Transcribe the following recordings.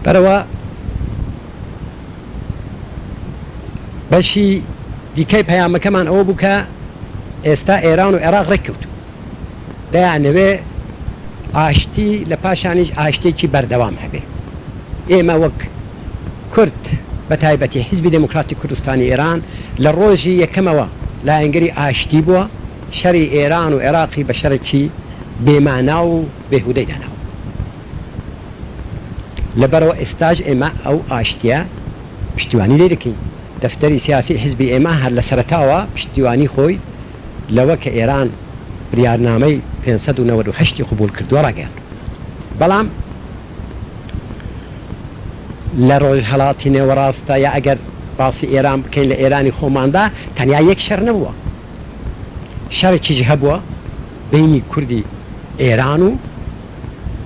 بەرەوە بەشی دیکەی پەیامەکەمان ئەوە بوو کە ئێستا ئێران و عێراق ڕێککەوتو دەیانەوێ ئاشتی لە پاشانیش ئاشتێکی بەردەوام هەبێ. ئێمە وەک کورد بە تایبەتی حیزبی دموکراتی کوردستانی ئێران لە ڕۆژی یەکەمەوە لایەنگەری ئاشتی بووە، شەری ئێران و عێراقی بە شەرێکی بێمانا و بێهودەی داناوە. لەبەرەوە ئێستاژ ئێمە ئەو ئاشتیە پشتیوانی لێ دەکەین. دەفتەری سیاسی حیزبی ئێمە هەر لە سەرەتاوە پشتیوانی خۆی لەوە کە ئێران بریارنامەی 598 قبول کردووە ڕاگەیاند. بەڵام لە ڕۆژهەڵاتی نێوەڕاستە یا ئەگەر باسی ئێران بکەین لە ئێرانی خۆماندا تەنیا یەک شەر نەبووە، شەرێکیش هەبووە بینی کوردی ئێران و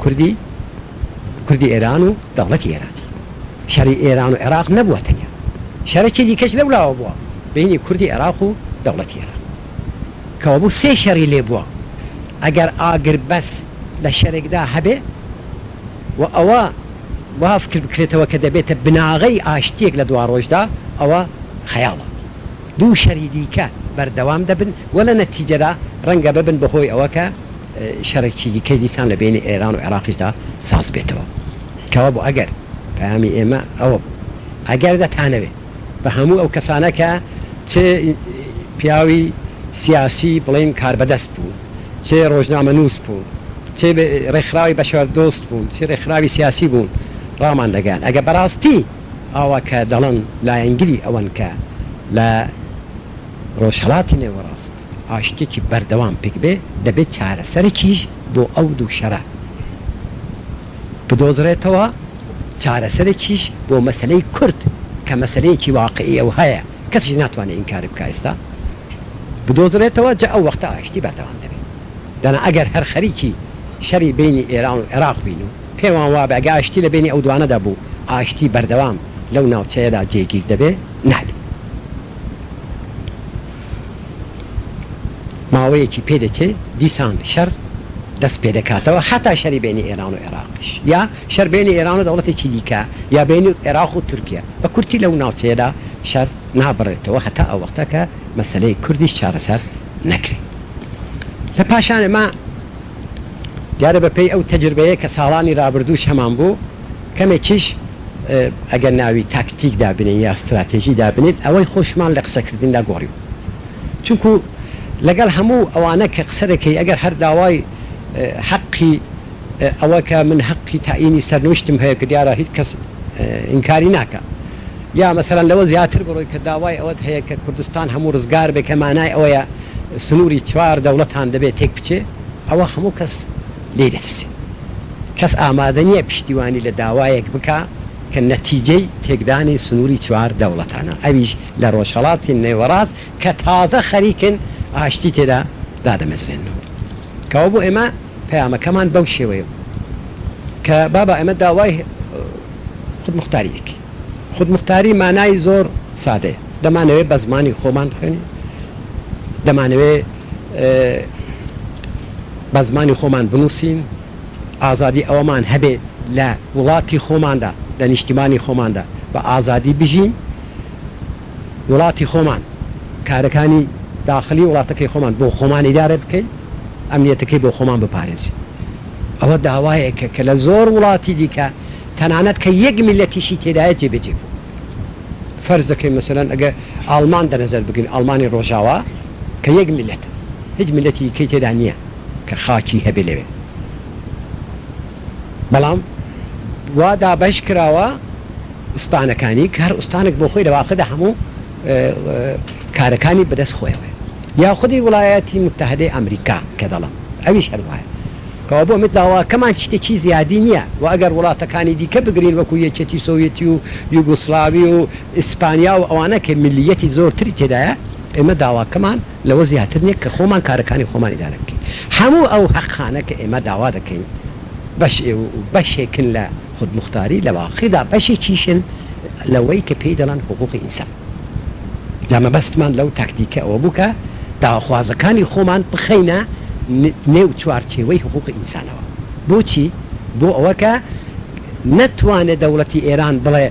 کوردی ئێران و دەوڵەتی ئێران. شەری ئێران و عێراق نەبووە تەنیا، شەرێکی دیکەش لەولاوە بووە بینی کوردی عێراق و دەوڵەتی ئێران کەوە بوو سێ شەری لێ بووە. ئەگەر ئاگر بەس لە شەرێکدا هەبێ و ئەوە واف کرد بکرێتەوە کە دەبێتە بناغەی ئاشتیەک لە دوا ڕۆژدا، ئەوە خەیاڵە. دوو شەری دیکە بەردەوام دەبن و لە نەتیجەدا ڕەنگە ببن بەهۆی ئەوە کە شەرێکی دیکەی دیسان لە بینی ئێران و عێراقیشدا ساز بێتەوە. کەوا بۆ ئەگەر پەیامی ئێمە ئەوە ئەگەر دەتانەوێت بە هەموو ئەو کەسانە کە چێ پیاوی سیاسی بڵین کاربەدەست بوون، چێ ڕۆژنامە نووس بوون، چێ ڕێکخراوی بەشەردۆست بوون، چێ ڕێکخراوی سیاسی بوون ڕامان دەگەن. ئەگە بەڕاستی ئەوە کە دەڵێن لایەنگری ئەوەن کە لە ڕۆژهەڵاتی نێوەڕاست ئاشتێکی بەردەوام پێک بێ، دەبێت چارەسەرێکیش بۆ ئەو دوو شەرە بدۆزرێتەوە، چارەسەرێکیش بۆ مەسەلەی کورد کە مەسەلەیەکی واقعی ئەو هەیە، کەسیش ناتوانێت ئینکاری بکە ئێستا بدۆزرێتەوە، جا ئەو وەختە ئاشتی بەردەوام دەبێت. دەنا ئەگەر هەر خەریکی شەری بینی ئێران و عێراق بین و پێوان وابێ ئەگە ئاشتی لە بینی ئەو دوانەدا بوو ئاشتی بەردەوام لەو ناوچەیەدا جێگیر دەبێ نابێت. ماوەیەکی پێدەچێت دیسان شەر دەست پێ دەکاتەوە، حتا شەری بینی ئێران و عێراقیش، یا شەر بینی ئێران و دەوڵەتێکی دیکە، یا بینی عێراق و تورکیا بە کورتی لەو ناوچەیەدا شەر نابڕێتەوە هەتا ئەو وەختە کە مەسەلەی کوردیش چارەسەر نەکرێت. لە پاشانە ما دیارە بەپێی ئەو تەجربەیە کە ساڵانی ڕابردووش هەمان بوو کەمێکیش ئەگەر ناوی تاکتیک دابنین یا استراتێژی دابنێت ئەوەی خۆشمان لە قسەکردندا گۆڕی. چونکو لەگەڵ هەموو ئەوانە کە قسە دەکەی ئەگەر هەر داوای حەقی ئەوە کە من حەقی تاینی سەرنوشتم هەیە کە دیارە هیچ کەس ئینکاری ناکە، یا مەسەلەن لەوە زیاتر بڕۆی کە داوای ئەوەت هەیە کە کوردستان هەموو ڕزگار بێ کە مانای ئەوەیە سنووری چوار دەوڵەتان دەبێت تێک بچێ، ئەوە هەموو کەس لێ دەرسێ. کەس ئامادە نییە پشتیوانی لە داوایەک بکە کە نەتیجەی تێکدانی سنووری چوار دەوڵەتانە، ئەویش لە ڕۆژهەڵاتی نێوەڕاست کە تازە خەریکن ئاشتی تێدا دادەمەزرێنەوە. کەوە بۆ ئێمە پەیامەکەمان بەو شێوەیە کە بابا ئێمە داوای خودمختاریەکی. خودمختاری مانای زۆر سادەیە، دەمانەوێت بە زمانی خۆمان بخوێنین، دەمانەوێت بە زمانی خۆمان بنووسین، ئازادی ئەوەمان هەبێ لە وڵاتی خۆماندا لە نیشتیمانی خۆماندا بە ئازادی بژین، وڵاتی خۆمان کارەکانی داخلی وڵاتەکەی خۆمان بۆ خۆمان ئیدارە بکەین، ئەمنیەتەکەی بۆ خۆمان بپارێزین. ئەوە داوایەکە کە لە زۆر وڵاتی دیکە تەنانەت کە یەک میلەتیشی تێدایە جێبەجێ بوو. فەرز دەکەین مەسەلەن ئەگە ئاڵمان دەنەزەر بگرین، ئەڵمانی ڕۆژاوا کە یەک میلەتە، هیچ میلەتی کەی تێدا نییە کە خاکی هەبێ لەوێ، بەڵام وا دابەش کراوە ئوستانەکانی کە هەر ئوستانێک بۆ خۆی لەواقعدا هەموو کارەکانی بەدەست خۆیەوە، یا خودی وڵایەتی متحدەی ئەمریکا کە دەڵم ئەویش هەر وایە کەوا بۆ ئەمە داواکەمان شتێکی زیادی نییە. و ئەگەر وڵاتەکانی دیکە بگرین وەکو یەکێتی سۆڤێتی و یوگۆسلاوی و ئیسپانیا و ئەوانە کە ملیەتی زۆرتری تێدایە، ئێمە داواکەمان لەوە زیاتر نییە کە خۆمان کارەکانی خۆمان ئیدارە بکەین. هەموو ئەو حەقانە کە ئێمە داوا دەکەین بەشێکن لە خودمختاری، لە واقعیدا بەشێکیشن لەوەی کە پێی دەڵێن حقوقی ئینسان. لەمە بەستمان لەو تاکتیکە ئەوە بوو کە داواخوازەکانی خۆمان بخەینە نێو چوارچێوەی حقوقی ئینسانەوە. بۆچی؟ بۆ ئەوە کە نتوانێت دەوڵەتی ئێران بڵێ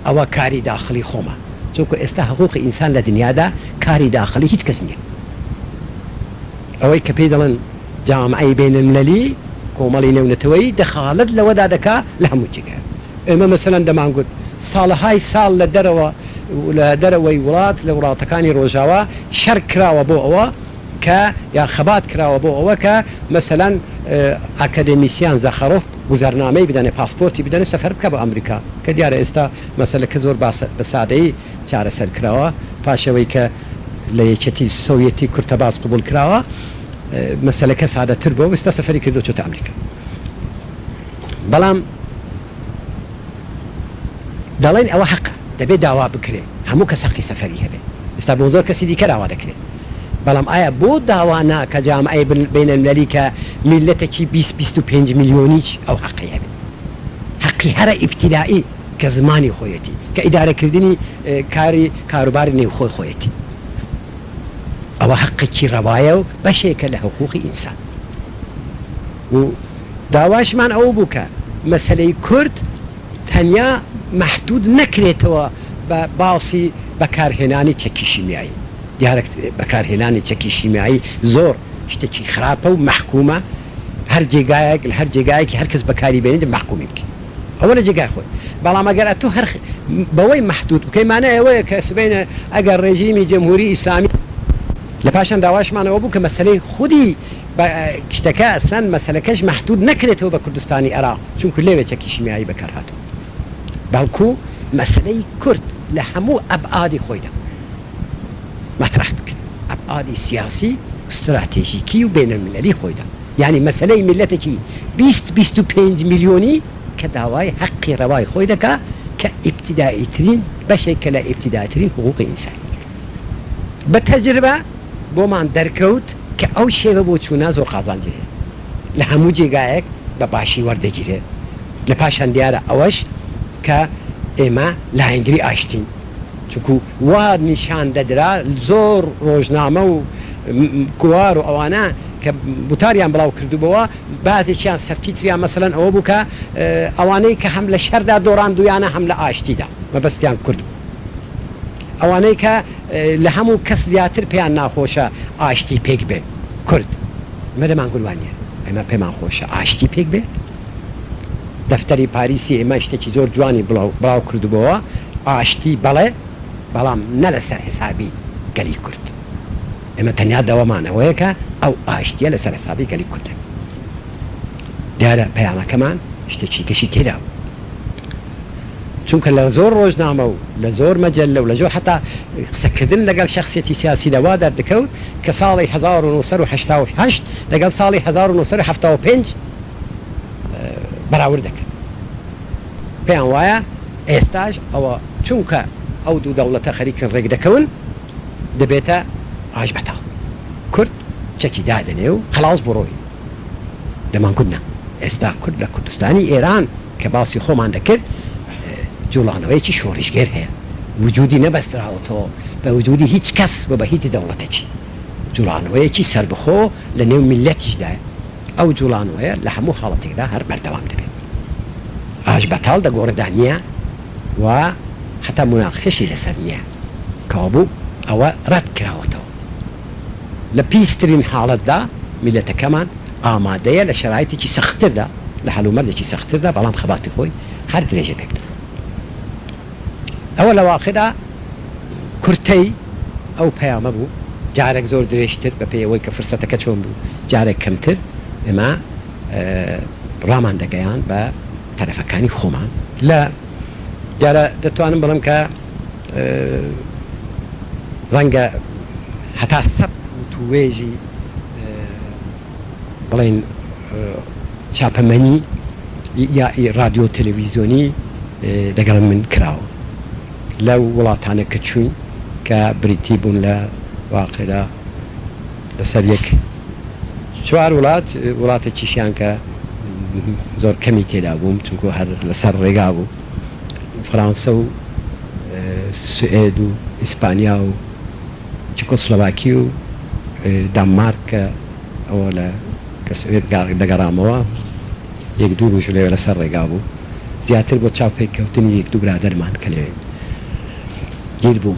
ئەوە کاری داخلی خۆمە، چونکە ئێستا حقوقی ئینسان لە دنیادا کاری داخلی هیچ کەس نییە. ئەوەی کە پێی دەڵێن جامعەی بینالملەلی کۆمەڵی نێونەتەوەی دەخالت لەوەدا دەکا لە هەموو جێگا. ئێمە مەسەلەن دەمانگوت ساڵهای ساڵ لە دەرەوەی وڵات لە وڵاتەکانی ڕۆژاوە شەر کراوە بۆ ئەوە کە یا خەبات کراوە بۆ ئەوە کە مەسەلەن ئاکادمیسیان زەخەرۆف گوزەرنامەی بدەنێ پاسپۆرتی بدەنێ سەفەر بکە بە ئەمریکا، کە دیارە ئێستا مەسەلەکە زۆر بە سادەیی چارەسەر کراوە پاشەوەی کە لە یەکێتی سۆڤیەتی کورتەباز قبول کراوە مەسەلەکە سادەتر بۆ ئێستا سەفەری کردو چۆتە ئەمریکا. بەڵام دەڵێن ئەوە حەقە دەبێت داوا بکرێ هەموو کەس حەقی سەفەری هەبێ. ئێستا بۆ زۆر کەسی دیکە داوا دەکرێت، بەڵام ئایا بۆ داوانا کە جامعەی بینالملەلی کە میلەتێکی 20-25 میلیۆنیش ئەو حەقی هەبێت، حەقی هەرە ئیبتیدائی کە زمانی خۆیەتی کە ئیدارەکردنی کاروباری نێوخۆی خۆیەتی، ئەوە حەقێکی ڕەوایە و بەشێکە لە حقوقی ئینسان. و داواشمان ئەوە بوو کە مەسەلەی کورد تەنیا مەحدود نەکرێتەوە بە باسی بەکارهێنانی چەکی شیمیایی. دیارە بەکارهێنانی چەکی شیمیایی زۆر شتێکی خراپە و مەحکومە، هەر جێگایەک لە هەر جێگایەکی هەرکەس بەکاری بێنێت مەحکومی بکە، ئەوە لە جێگای خۆی. بەڵام ئەگەر تۆ هەر بەوەی مەحدود بکەیمانە ئەوەیە کە سبەینە ئەگەر ڕێژیمی جەمهوری ئیسلامی لە پاشان داواشمانەوە بوو کە مەسەلەی خودی شتەکە ئەسلان مەسەلەکەش مەحدود نەکرێتەوە بە کوردستانی عێراق، چونکە لێوێ چەکی شیمیایی بەکارهاتەوە، بەڵکو مەسەلەی کورد لە هەموو ئەبعادی خۆیدا مەطرح بکرێت، ئەبعادی سیاسی استراتێژیکی و بینالملەلی خۆیدا. یعنی مەسەلەی میلەتێکی 20-25 میلیۆنی کە داوای حەقی ڕەوای خۆی دەکا کە ئیبتیداییترین بەشێکە لە ئیبتیداییترین حقوقی ئینسانی. بە تەجربە بۆمان دەرکەوت کە ئەو شێوە بۆ چوونە زۆر قازانجێ لە هەموو جێگایەک بە باشی وەردەگیرێت. لە پاشان دیارە ئەوەش کە ئێمە لاهنگری ئاشتین، چونکو وا نیشان دەدرا زۆر ڕۆژنامە و کووار و ئەوانە کە بوتاریان بڵاو کردوبەوە بازێکیان سەرتیتریان مەسەلەن ئەوە بوو کە ئەوانەی کە هەم لە شەردا دۆڕاندویانە هەم لە ئاشتیدا مەبەستیان کرد، ئەوانەی کە لە هەموو کەس زیاتر پێیان ناخۆشە ئاشتی پێک بێ کورد مەدەمان گوڵوانیە ئەمە پێمان خۆشە ئاشتی پێک بێ. دەفتەری پاریسی ئێمە شتێکی زۆر جوانی بڵاو کردوبەوە ئاشتی بەڵێ، بەڵام نە لەسەر حسابی گەلی کورد. ئێمە تەنیا دەوامانەوەیە کە ئەو ئاشتیە لەسەر حسابی گەلی کوردە. دیارە پەیامەکەمان شتێکی گەشی تێدا بوو، چونکە لە زۆر ڕۆژنامە و لە زۆر مەجەلە و لە زۆر حتا قسەکردن لەگەڵ شخصیەتی سیاسی دەوا دەردەکەوت کە ساڵی 1988 لەگەڵ ساڵی 1975 بەراورد دەکەن. پێیان وایە ئێستاش ئەوە چونکە ئەو دوو دەوڵەتە خەریکن ڕێک دەکەون دەبێتە ئاش بەتاڵ، کورد چەکی دادنێ و خلاص بڕۆی. دەمانگوتنا ئێستا کورد لە کوردستانی ئێران کە باسی خۆمان دەکرد جوڵانەوەیکی شۆڕیشگەر هەیە، وجودی نەبەستراوەتەوە بە وجودی هیچ کەس و بە هیچ دەوڵەتێکی، جوڵانەوەیەکی سربەخۆ لە نێو میلەتیشدایە. ئەو جوڵانەوەیە لە هەموو حاڵەتێکدا هەر بەردەوام دەبێت، ئاش بەتاڵ دەگۆڕدا نییە و حتا مناقشەشی لەسەر نییە کەوا بوو ئەوە ڕەت کراوەتەوە. لە پیسترین حاڵەتدا میلەتەکەمان ئامادەیە لە شەرایطێکی سەختتردا لە هەلومەرجێکی سەختتردا، بەڵام خەباتی خۆی هەر درێژە پێ. ئەوە لە واقعدا کورتەی ئەو پەیامە بوو، جارێک زۆر درێژتر بە پێیەوەی کە فرسەتەکە چۆن بوو، جارێک کەمتر ئێمە ڕامان دەگەیان بە تەرەفەکانی خۆمان. لە جارە دەتوانم بڵم کە ڕەنگە هەتا سەب و توێژی بڵێن چاپەمەنی یا رادیۆ تەلەڤیزیۆنی لەگەڵ من کراوە لەو وڵاتانە کە چوین کە بریتی بوون لە واقعدا لەسەر یەک چوار وڵاتێکیشیان کە زۆر کەمی تێدا بووم، چونکە هەر لەسەر ڕێگا بوو، فەرانسە و سوئێد و ئیسپانیا و چکۆسلۆڤاکی و دانمارکە ئەوە لە دەگەڕامەوە یەک دوو ڕۆژ لێوە لەسەر ڕێگا بوو. زیاتر بۆ چاوپێککەوتنی یەک دوو برادەرمان کە لەوێ گیر بوو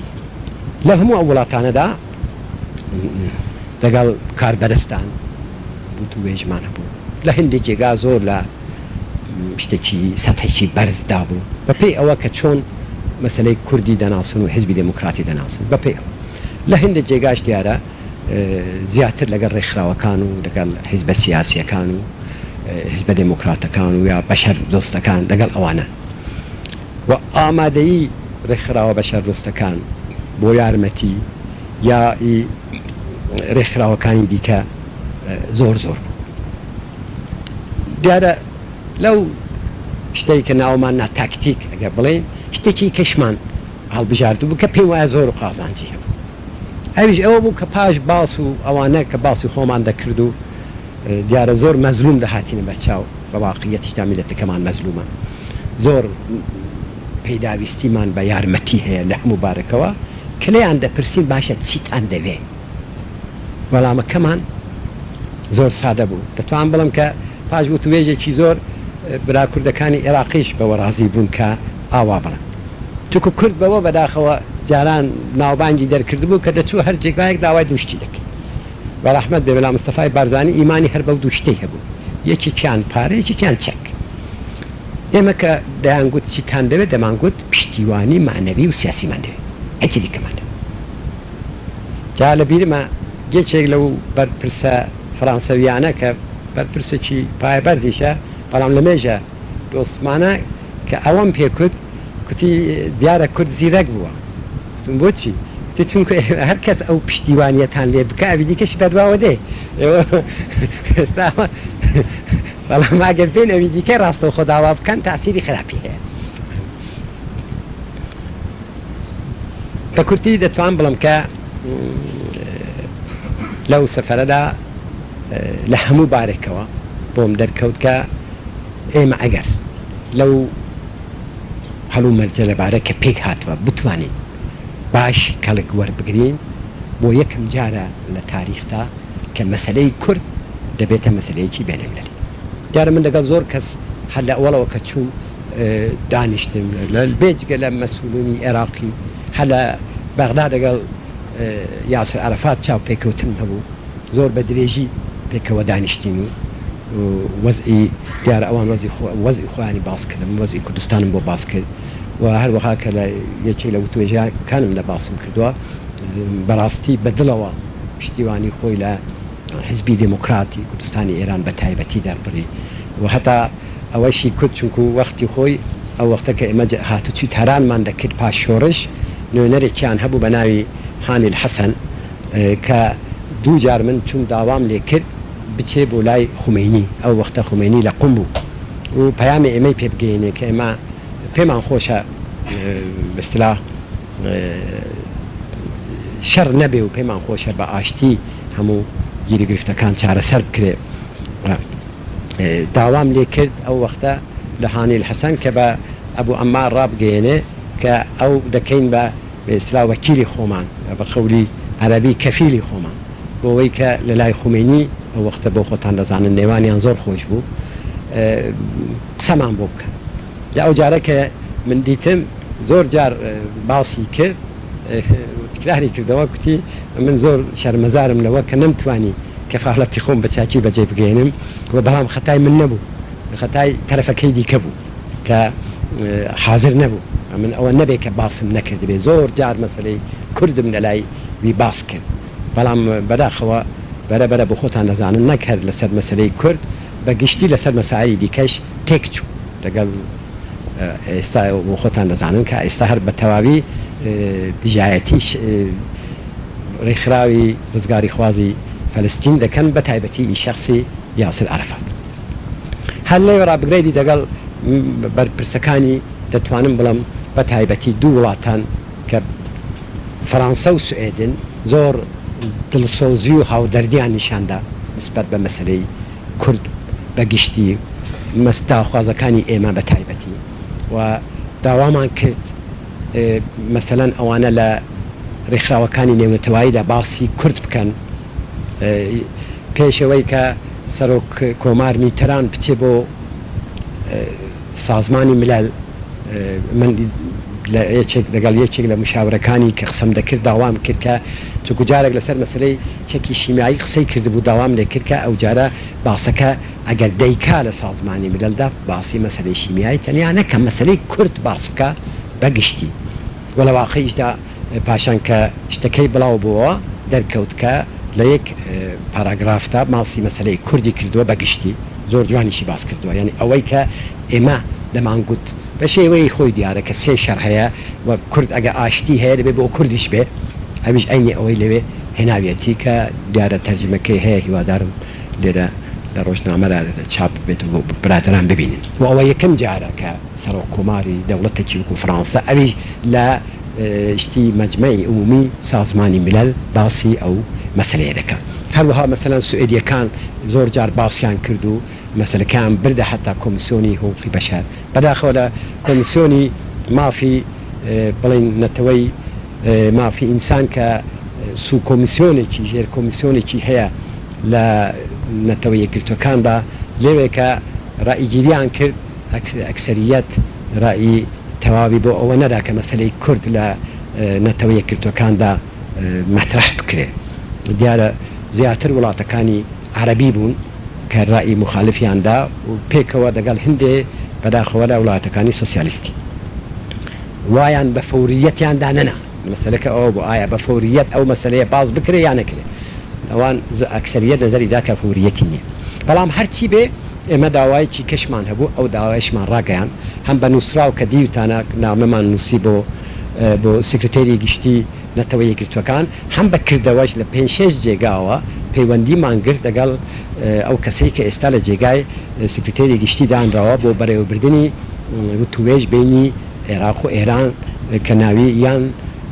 لە هەموو ئەو وڵاتانەدا لەگەڵ کاربەرستان بوت و وێژمان هەبوو لە هەندێک جێگا زۆر لە شتێکی سەتێکی بەرزدا بوو بەپێی ئەوە کە چۆن مەسلەی کوردی دەناسن و حزبی دموکراتی دەناسن بەپێی ئەوە لە هەندێک جێگاش دیارە زیاتر لەگەڵ ڕێکخراوەکان و لەگەڵ حیزبە سیاسیەکان و حیزبە دموکراتەکان و یا بەشەر دۆستەکان لەگەڵ ئەوانە و ئامادەیی ڕێکخراوە بەشەر دۆستەکان بۆ یارمەتی یا ڕێکخراوەکانی دیکە زۆر دیارە لەو شتێک کە ناومان ناتاکتیک ئەگە بڵێن شتێکی کەشمان هەڵبژاردوو بوو کە پێی وایە زۆر و قازانجی هەبوو ئەویش ئەوە بوو کە پاش باس و ئەوانە کە باسی خۆمان دەکرد و دیارە زۆر مەزلوم دەهاتینە بەرچاو بە واقعیەتیشدا میلەتەکەمان مەزلومە زۆر پەیداویستیمان بە یارمەتی هەیە لە هەموو بارەکەوە کە لێیان دەپرسین باشە چیتان دەوێ وەڵامەکەمان زۆر سادە بوو دەتوان بڵم کە پاش وتوێژێکی زۆر برا کوردەکانی عێراقیش بەوە ڕازی بوون کە ئاوا بڵن چونکە کورد بەوە بەداخەوە جاران ناوبانگی دەرکردبوو کە دەچوو هەر جێگایەک داوای دوشتی دەکرد بەڕەحمەت بێ بەلا مستەفای بارزانی ئیمانی هەر بەو دوشتەی هەبوو یەکێکیان پارە یەکێکیان چەک ئێمە کە دەیانگوت چیتان دەوێت دەمانگوت پشتیوانی معنەوی و سیاسیمان دەوێت هەرچی دیکەمان جا لە بیرمە یەکێک لەو بەرپرسە فەڕەنسەویانە کە بەرپرسێکی پایەبەرزیشە بەڵام لە مێژە دۆستمانە کە ئەوەم پێکرد کوتی دیارە کورد زیرەک بووە وتم بۆچی چونکە هەر کەس ئەو پشتیوانیەتان لێ بکە ئەوی دیکەش بەدواوە دێ بەڵام ئەگەر بێن ئەوی دیکە ڕاستەوخۆ داوا بکەن تاسیری خراپی هەیە بە کورتی دەتوان بڵم کە لەو سەفەرەدا لە هەموو بارێکەوە بۆم دەرکەوت کە ئێمە ئەگەر لەو هەڵوو مەرجە لەبارە کە پێک هاتووە بتوانین باش کەڵک وەربگرین بۆ یەکەم جارە لە تاریخدا کە مەسەلەی کورد دەبێتە مەسەلەیەکی بینەملەلی دیارە من لەگەڵ زۆر کەس هەر لە ئەوڵەوە کە چوو دانیشتم لە بێجگە لە مەسئولینی عێراقی هەر لە بەغدا لەگەڵ یاسر عەرەفات چاو پێکەوتن هەبوو زۆر بە درێژی پێکەوە دانیشتین و وەزئی دیارە ئەوان وەزئی خۆیانی باس کردم وەزئی کوردستانم بۆ باس کرد و هەروەها کە لە یەکێک لە وتوێژەکانم لە باسم کردووە بەڕاستی بەدڵەوە پشتیوانی خۆی لە حزبی دموکراتی کوردستانی ئێران بە تایبەتی دەربڕی و هەتا ئەوەشی کورد چونکو وەختی خۆی ئەو وەختە کە ئێمە هاتوچی تارانمان دەکرد پاش شۆڕش نوێنەرێکیان هەبوو بە ناوی هانی الحەسەن کە دوو جار من چون داوام لێ کرد بچێ بۆ لای خومینی ئەو وەختە خومینی لە قوم بوو و پەیامی ئێمەی پێ بگەینێ کە ئێمە پێمان خۆشە بەستلا شەڕ نەبێ و پێمان خۆشە بە ئاشتی هەموو گیری گرفتەکان چارەسەر بکرێ داوام لێ کرد ئەو وەختە لە هانی الحەسەن کە بە ئەبوو ئەمار ڕابگەێنێ کە ئەو دەکەین بە بەستلا وەکیلی خۆمان بە خەولی عەرەبی کەفیلی خۆمان بۆەوەی کە لە لای خومینی ئەو وەختە بۆ خۆتان دەزانن نێوانیان زۆر خۆش بوو قسەمان بۆ بکەن لە ئەو جارە کە من دیتم زۆر جار باسی کرد تکراری کردەوە کوتی من زۆر شەرمەزارم لەوە کە نەمتوانی کەفاڵەتی خۆم بە چاکی بەجێ بگەێنم و بەڵام خەتای من نەبوو خەتای تەرەفەکەی دیکە بوو کە حاضر نەبوو من ئەوە نەبێت کە باسم نەکرد بێ زۆر جار مەسەلەی کوردم لە لای وی باس کرد بەڵام بەداخەوە بەرەبەرە بۆ خۆتان دەزانن نەکرد لەسەر مەسەلەی کورد بە گشتی لەسەر مەسائلی دیکەش تێک چوو لەگەڵ ئێستا بۆ خۆتان دەزانن کە ئێستا هەر بە تەواوی بژایەتی ڕێکخراوی ڕزگاری خوازی فەلەستین دەکەن بە تایبەتی شەخسی یاسر عەرەفات هەر لێ ڕابگرێتی دەگەڵ بەرپرسەکانی دەتوانم بڵم بە تایبەتی دوو وڵاتان کە فەڕەنسە و سوئێدن زۆر دڵسۆزی و هاودەردیان نیشاندا نسبەت بە مەسەلەی کورد بە گشتی مەستاخوازەکانی ئێمە بە تایبەتی و داوامان کرد مەسەلەن ئەوانە لە ڕێکخراوەکانی نێونەتەواییدا باسی کورد بکەن پێشەوەی کە سەرۆک کۆمار میتەران بچێ بۆ سازمانی ملل من لەگەڵ یەکێک لە مشاورەکانی کە قسەم دەکرد داوام کرد کە چونکو جارێک لەسەر مەسلەی چەکی شیمیایی قسەی کردبوو داوام لێ کرد کە ئەو جارە باسەکە ئەگەر دەیکا لە سازمانی مللدا باسی مەسلەی شیمیایی تەنیا نەکە مەسلەی کورد باس بکە بەگشتی وە لە واقعیشدا پاشان کە شتەکەی بڵاو بووە دەرکەوت کە لە یەک پاراگرافتا ماسی مەسلەی کوردی کردووە بەگشتی زۆر جوانیشی باس کردووە یعنی ئەوەی کە ئێمە دەمانگوت بە شێوەیە خۆی دیارە کە سێ شەڕ هەیە و کورد ئەگە ئاشتی هەیە دەبێت بۆ کوردیش بێ ئەویش ئەینی ئەوەی لەوێ هێناویەتی کە دیارە تەرجمەکەی هەیە هیوادارم لێرە لە ڕۆژنامەدا چاپ بێت بۆ برادران ببینن و ئەوە یەکەم جارە کە سەرۆک کۆماری دەوڵەتێکی وەکو فەڕەنسا ئەویش لە شتی مەجمەعی عمومی سازمانی ملل باسی ئەو مەسەلەیە دەکات هەروەها مەسەلەن سوئێدیەکان زۆر جار باسییان کرد و مەسەلەکان بردە حتا کۆمیسیۆنی حقوقی بەشەر بەداخەوە لە کۆمیسیۆنی مافی بڵین نەتەوەی مافی ئینسان کە سو کۆمیسیۆنێکی ژێر کۆمیسیۆنێکی هەیە لە نەتەوەی یەکگرتوەکاندا لێوێ کە ڕائیگیریان کرد ئەکسەریەت ڕایی تەواوی بۆ ئەوە نەدا کە مەسەلەی کورد لە نەتەوەی یەکگرتوەکاندا مەطرح بکرێ دیارە زیاتر وڵاتەکانی عەرەبی بوون کە ڕایی مخالفیاندا و پێکەوە دەگەڵ هەندێ بەداخەوە لە وڵاتەکانی سۆسیالیستی وایان بە فەوریەتیاندا نەنا مەسەلەکە ئەوە بۆ ئایا بە فەوریەت ئەو مەسەلەیە باز بکرێ یان نەکرێ ئەوان ئەکسەریەت نەزەریدا کە فەوریەتی نییە بەڵام هەرچی بێ ئێمە داوایکی کەشمان هەبوو ئەو داوایشمان ڕاگەیان هەم بە نووسراو کە دیوتانە نامەمان نووسی بۆ سکرتێری گشتی نەتەوەی یەکگرتوەکان هەم بەکردەوەش لە 5-6 جێگاوە پەیوەندیمان گرت لەگەڵ ئەو کەسەی کە ئێستا لە جێگای سکرتێری گشتی دانراوە بۆ بەڕێوەبردننی وتوێژ بینی عێراق و ئێران کە ناوی یان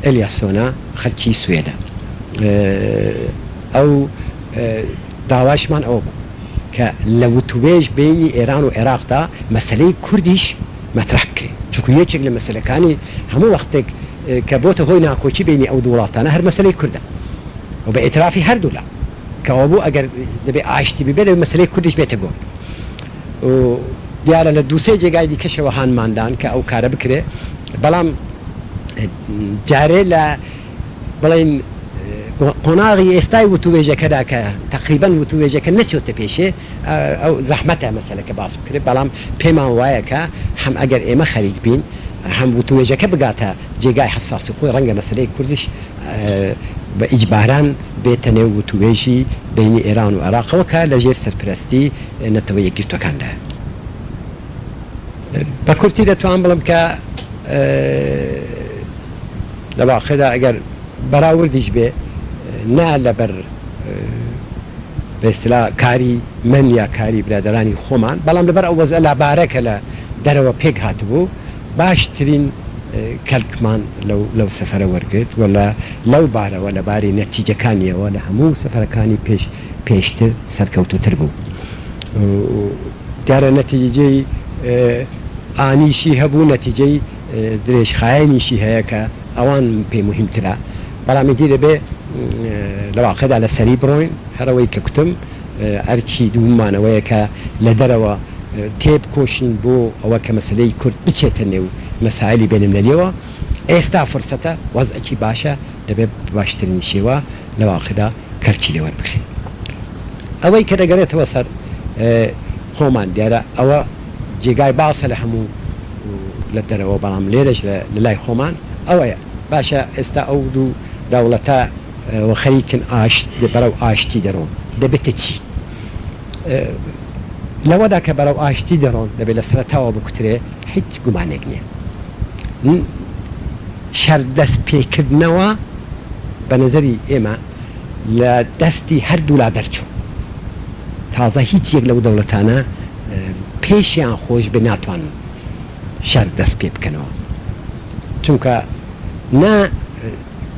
ئەلیاسۆنا خەرکی سوێدە ئەو داواشمان ئەوە بوو کە لە وتوێژ بینی ئێران و عێراقدا مەسەلەی کوردیش مەطرح بکرێت چونکە یەکێک لە مەسەلەکانی هەموو وەختێک کە بۆتە هۆی ناکۆچی بینی ئەو دوو وڵاتانە هەر مەسەلەی کوردە و بە ئێترافی هەردوولا کەەوە بوو ئەگەر دەبێ ئاشتی ببێت دەبێت مەسەلەی کوردیش بێتە گۆن دیارە لە دووسێ جێگای دیکەشەوە هانماندان کە ئەو کارە بکرێ بەڵام جارێ لە بڵین قۆناغی ئێستای وتوێژەکەدا کە تقریبان وتوێژەکە نەچۆتە پێشێ ئەو زەحمەتە مەسەلەکە باس بکرێت بەڵام پێمان وایە کە هەم ئەگەر ئێمە خەریک بین هەم وتوێژەکە بگاتە جێگای حساسی خۆی ڕەنگە مەسەلەی کوردیش بە ئیجباران بێتە نێو وتوێژی بینی ئێران و عێراقەوە کە لە ژێر سەرپرستی نەتەوەی یەکگرتوەکاندا بە کورتی دەتوان بڵم کە لە واقعدا ئەگەر بەراوردیش بێ نا لەبەر بەستلا کاری من یا کاری برادرانی خۆمان بەڵام لەبەر ئەو وەزە لابارەکە لە دەرەوە پێک هاتبوو باشترین کەلکمان لەو سەفەرە وەرگرت ولا لەو بارەوە لە باری نەتیجەکانیەوە لە هەموو سەفەرەکانی پێشتر سەرکەوتوتر بوو دیارە نەتیجەی ئانیشی هەبوو نەتیجەی درێژخایەنیشی هەیە کە ئەوان پێی مهمترە بەڵامی دی دەبێ لە واقعدا لە سەری بڕۆین هەرەوەی کە کوتم ئەرچی دوومانەوەیە کە لە دەرەوە تێب کۆشین بۆ ئەوە کە مەسلەی کورد بچێتە نێو مەسائلی بینملەلیەوە ئێستا فرسەتە وەزعێکی باشە دەبێت باشترین شێوە لە واقعدا کەرچی لێوە بکرێت ئەوەی کە دەگەڕێتەوە سەر خۆمان دیارە ئەوە جێگای باسە لە هەموو لە دەرەوە بەڵام لێرەش لە لای خۆمان ئەوەیە باشە ئێستا ئەو دوو دەوڵەتە خەریکن بەرەو ئاشتی دەڕۆن دەبێتە چی لەوەدا کە بەرەو ئاشتی دەڕۆن دەبێت لە سەرەتاوە بکوترێ هیچ گومانێک نییە شەر دەست پێکردنەوە بە نەزەری ئێمە لە دەستی هەردوو لا دەرچوو تازە هیچ یەک لەو دەوڵەتانە پێشیان خۆش بە ناتوانن شەر دەست پێ بکەنەوە چونکە نا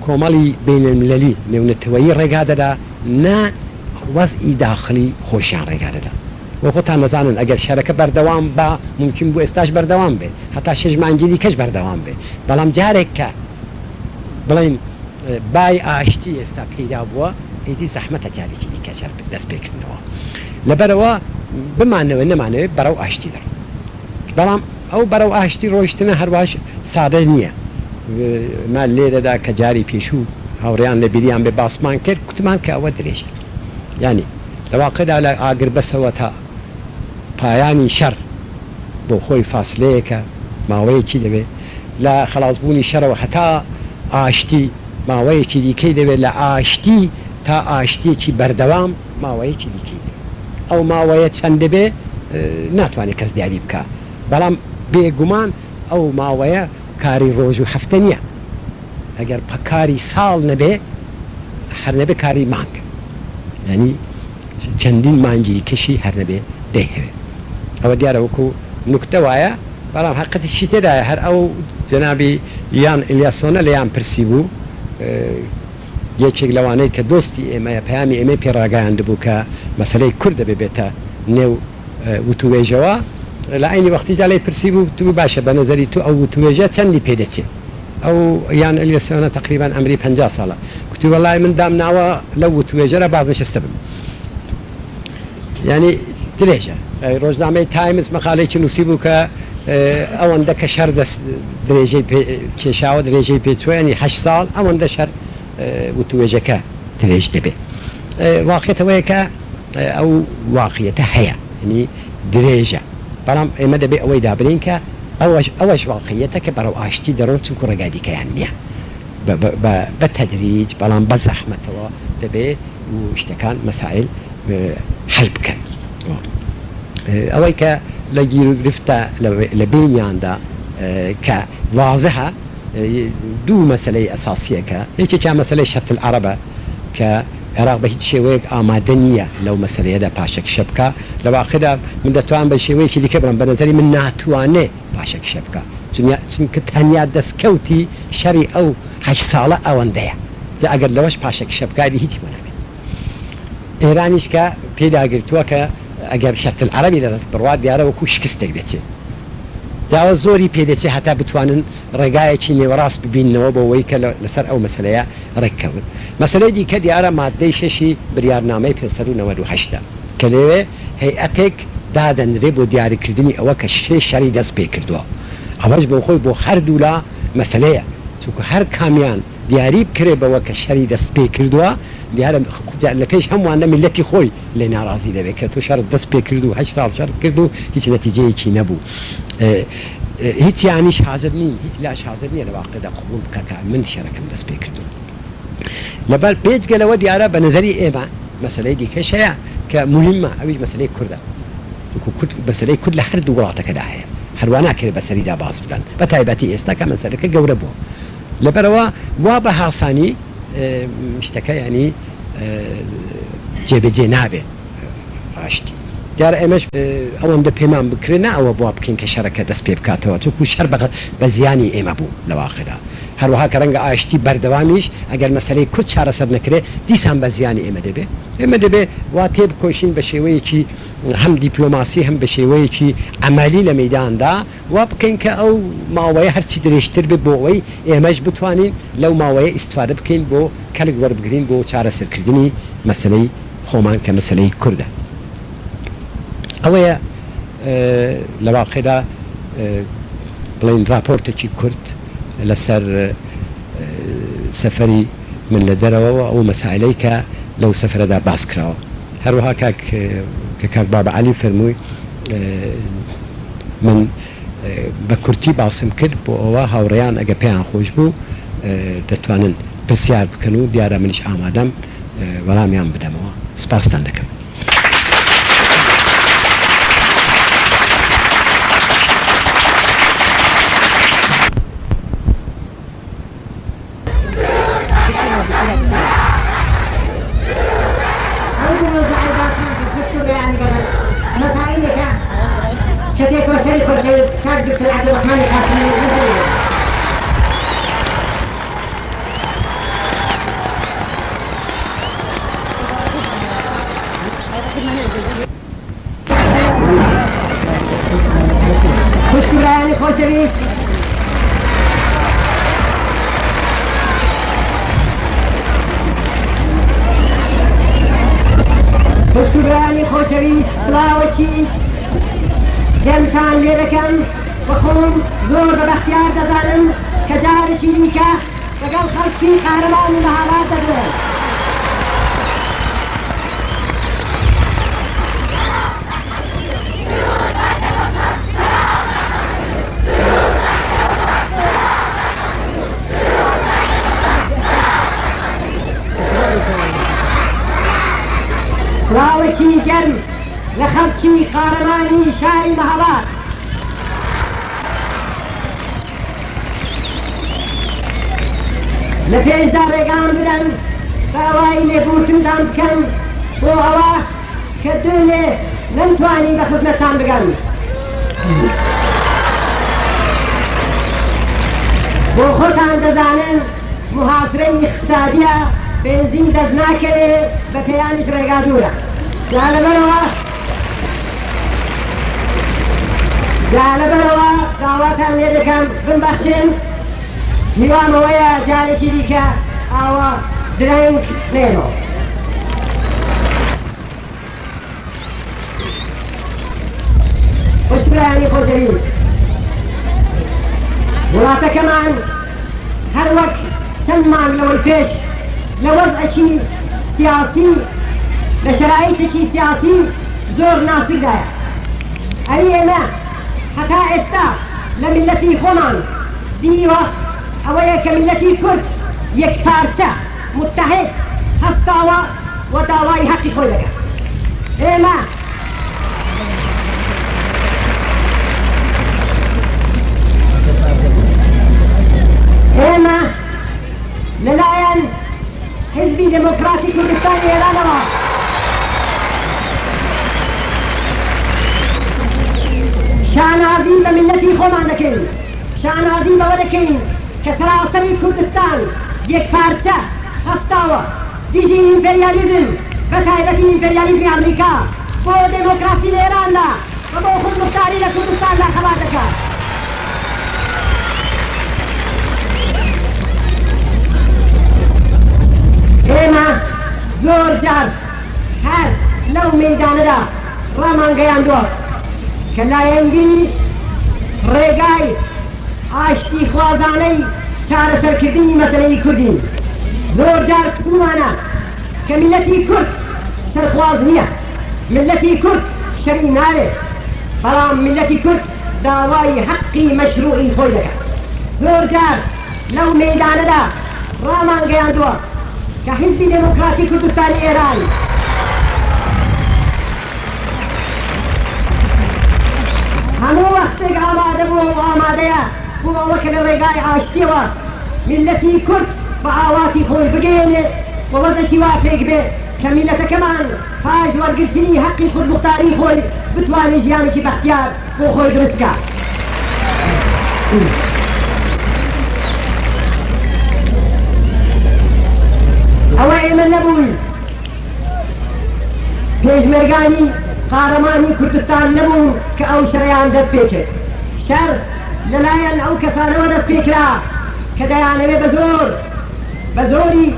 کۆمەڵی بینالملەلی نێونەتەوەیی ڕێگا دەدا نا وەزئی داخلی خۆشیان ڕێگا دەدا وە خۆتان نەزانن ئەگەر شەرەکە بەردەوام بە ممکن بوو ئێستاش بەردەوام بێ هەتا 6 مانگی کەش بەردەوام بێ بەڵام جارێک کە بڵین بای ئاشتی ئێستا پەیدا بووە ئیدی زەحمەتە جارێکی دیکە شەر دەست پێکردنەوە لەبەرەوە بمانەوە نەمانەوێت بەرەو ئاشتی دەڕۆن بەڵام ئەو بەرەو ئاشتی ڕۆیشتنە هەرواش سادە نییە مان لێرەدا کە جاری پێشوو هاوڕێیان لە بیریان بێ باسمان کرد کوتمان کە ئەوە درێژە ینی لەواقعدا لە ئاگر بەسەوە تا پایانی شەڕ بۆ خۆی فاسلەیەکە ماوەیەکی دەبێت لە خلاصبوونی شەرەوە هەتا ئاشتی ماوەیەکی دیکەی دەوێت لە ئاشتی تا ئاشتێکی بەردەوام ماوەیەکی دیکەی دەوێت ئەو ماوەیە چەند دەبێ ناتوانێت کەس دیاری بکە بەڵام بێگومان ئەو ماوەیە کاری ڕۆژ و هەفتە نییە ئەگەر پەکاری ساڵ نەبێ هەر نەبێ کاری مانگ ینی چەندین مانگی کەشی هەر نەبێ دەیهەوێت ئەوە دیارە وەکو نوکتە وایە بەڵام حقیقەتیشی تێدایە هەر ئەو جەنابی یان ئیلیاسۆنە لەیان پرسی بوو یەکێک لەوانەی کە دۆستی ئێمەیە پەیامی ئێمە پێڕاگەیان دەبوو کە مەسەلەی کوردە ببێتە نێو وتوێژەوە لە عینی وەختیدا لێی پرسی بوو تو باشە بە نەزەری تو ئەو وتوێژە چەندی پێدەچێت ئەو یان ئیلیاسۆنە تقریبان ئەمری 50 ساڵە کوتی وەڵای من دامناوە لەو وتوێژەرە بازنشستە بم ینی درێژە ڕۆژنامەی تایمز مەقالەیەکی نووسی بوو کە ئەوەندە کە شەر درێژەی کێشاوە درێژەی پێچوێنی 8 ساڵ ئەوەندە شەر وتوێژەکە درێژ دەبێت واقعیتەوەیە کە ئەو واقعیەتە هەیە ینی درێژە بەڵام ئێمە دەبێت ئەوەی دابرین کە ئەوەش واقعیەتە کە بەرەو ئاشتی دەڕۆن چونکو ڕێگادیکەیان نییە بە تەدریج بەڵام بە زەحمەتەوە دەبێت و شتەکان مەسائل حل بکەن ئەوەی کە لە گیر و گرفتە لە بینیاندا کە واضحە دوو مەسلەی ئەساسیەکە یەکێکیان مەسلەی شەرت العەرەبە کە عێراق بە هیچ شێوەیەک ئامادە نییە لەو مەسلەیەدا پاشەکشە بکە لە واقعدا من دەتوان بە شێوەیەکی دیکە بڕم بە نەزەری من ناتوانێ پاشەکشە بکە چونکە تەنیا دەستکەوتی شەری ئەو 8 ساڵە ئەوەندەیە ئەگەر لەوەش پاشەکشە بکاری هیچی بنابێت ئێرانیش کە پێداگرتووە کە ئەگەر شەرت العەرەبی لەدەست بڕوا دیارە وەکو شکستێک دەچێت جاوە زۆری پێدەچێت هەتا بتوانن ڕێگایەکی نێوەڕاست ببینەوە بۆ ئەوەی کە لەسەر ئەو مەسلەیە ڕێککەون مەسلەی دیکە دیارە مادەی 6 بریارنامەی 598 کە لەوێ هەیئەتێک دادەنرێ بۆ دیاریکردنی ئەوە کە شەری دەست پێ کردووە ئەوەش بۆ خۆی بۆ هەردوو لا مەسلەیە چونکە هەر کامیان دیاری بکرێ بەوە کە شەری دەست پێ کردووە دیارە لە پێش هەمووانە میلەتی خۆی لێ ناڕازی دەبێت کە تۆ شەر دەست پێ کرد و 8 ساڵ شەر کرد و هیچ نەتیجەیەکی نەبوو هیچ یانیش حاضر نین هیچ لاش حاضر نییە لە واقعدا قبول بکە من شەرەکەم دەست پێ کردو لەبەر پێچگەلەوە دیارە بە نەزەری ئێمە مەسلەی دیکەش هەیە کە مهمە ئەویش مەسلەی کوردە مەسلەی کورد لە هەردوو وڵاتەکەدا هەیە هەروە ناکرێت بەسەریدا باز بدەن بە تایبەتی ئێستا کە مەسەلەکە گەورە بووە لەبەرەوە وا بە هاسانی شتەکە ینی جێبەجێ نابێت ئاشتی دیارە ئێمەش ئەوەندە پێمان بکرێنە ئەوە بوا بکەین کە شەرەکە دەست پێ بکاتەوە چونکو شەر بە زیانی ئێمە بوو لە واقعدا هەروەها کە ڕەنگە ئاشتی بەردەوامیش ئەگەر مەسەلەی کورد چارەسەر نەکرێت دیسان بە زیانی ئێمە دەبێت وا تێ بکۆشین بە شێوەیەکی هەم دیپلۆماسی هەم بە شێوەیەکی ئەمەلی لە مەیداندا وا بکەین کە ئەو ماوەیە هەرچی درێژتر بێت بۆ ئەوەی ئێمەش بتوانین لەو ماوەیە ئیستفادە بکەین بۆ کەلک وەربگرین بۆ چارەسەرکردنی مەسەلەی خۆمان کە مەسەلەی کوردە ئەوەیە لە واقعدا بڵین راپۆرتێکی کورد لەسەر سەفەری من لە دەرەوە ئەو مەسائلەی کە لەو سەفرەدا باس کراوە هەروەها کاک بابە عەلی فەرمووی من بە کورتی باسم کرد بۆ ئەوە هاوڕێیان ئەگە پێیان خۆش بوو دەتوانن پرسیار بکەن و دیارە منیش ئامادەم وەڵامیان بدەمەوە سپاستان دەکەم خوشکبرانی خۆشەویست سڵاوەکی گەمتان لێ دەکەم بخۆم زۆر بە بەختیار دەزانم کە جارێکی دیکە لەگەڵ خەڵکی قارەمان و مەهاباد دەبێت. سڵاوێکی گەرم لە خەڵکی قارەمانی شاری مەهاباد. لە پێشدا ڕێگان بدەن بە ئەوای لێبوردنتان بکەن بۆ ئەوە کە دوێنێ نەمتوانی بە خزمەتتان بگەن. بۆ خۆتان دەزانن محاسرەی اقتصادیە، بنزین دەست ناکەوێت، بە پێیانیش ڕێگا دوورە. جا لەبەرەوە داواتان لێ دەکەم بنبەخشن، هیوامەوەیە جارێکی دیکە ئاوا درەنگ نێنەوە. خوشبرانی خۆشەویست، وڵاتەکەمان هەر وەک چەند مانگ لەوەی پێش لە وەزعێکی سیاسی، لە شەرایطێکی سیاسی زۆر ناسکدایە. ئەی ئێمە هەتا ئێستا لە میلەتی خۆمان دیوە ئەوەیە کە میلەتی کورد یەک پارچە متحد هەستاوە و داوای حەقی خۆی دەکات. ئێمە لەلایەن حزبی دموکراتی کوردستانی ئێرانەوە شانازی بە میلەتی خۆمان دەکەین، شانازی بەوە دەکەین کە سەراسەری کوردستان یەک پارچە هەستاوە دیژی ئیمپێریالیزم، بە تایبەتی ئیمپێریالیزمی ئەمریکا بۆ دموکراسی لە ئێراندا و بۆ خودمختاری لە کوردستاندا خەبات دەکات. ئێمە زۆر جار هەر لەو مەیدانەدا ڕامان گەیاندووە کە لایەنگی ڕێگای ئاشتی خوازانەی چارەسەرکردنی مەسەلەی کوردین. زۆر جار کردومانە کە میلەتی کورد سەرخواز نییە، میلەتی کورد شەری ناوێت، بەڵام میلەتی کورد داوای حەقی مەشروعی خۆی دەکات. زۆر جار لەو مەیدانەدا ڕامان گەیاندووە کە حیزبی دموکراتی کوردستانی ئێران هەموو وەختێک ئامادە بووە و ئامادەیە بۆ ئەوە کە لە ڕێگای ئاشتیەوە میلەتی کورد بە ئاواتی خۆی بگەێنێ و وەزێکی وا پێک بێ کە میلەتەکەمان پاش وەرگرتنی حەقی خودمختاری خۆی بتوانێت ژیانێکی بەختیار بۆ خۆی دروست بکات. ئەوە ئێمە نەبووین، پێشمەرگانی قارەمانی کوردستان نەبوون کە ئەو شەڕیان دەست پێکرد. شەڕ لەلایەن ئەو کەسانەوە دەست پێکرا کە دەیانەوێ بە زۆری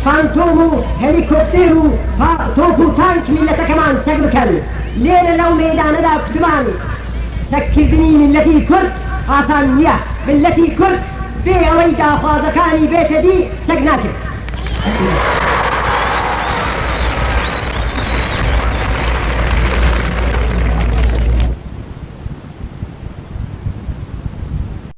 فانتۆم و هەلیکۆپتێر و تۆپ و تانک میلەتەکەمان چەک بکەن. لێرە لەو مەیدانەدا کوتمان چەککردنی میلەتی کورد ئاسان نییە. میلەتی کورد بێ ئەوەی داخوازەکانی بێتە دی چەک ناکرد.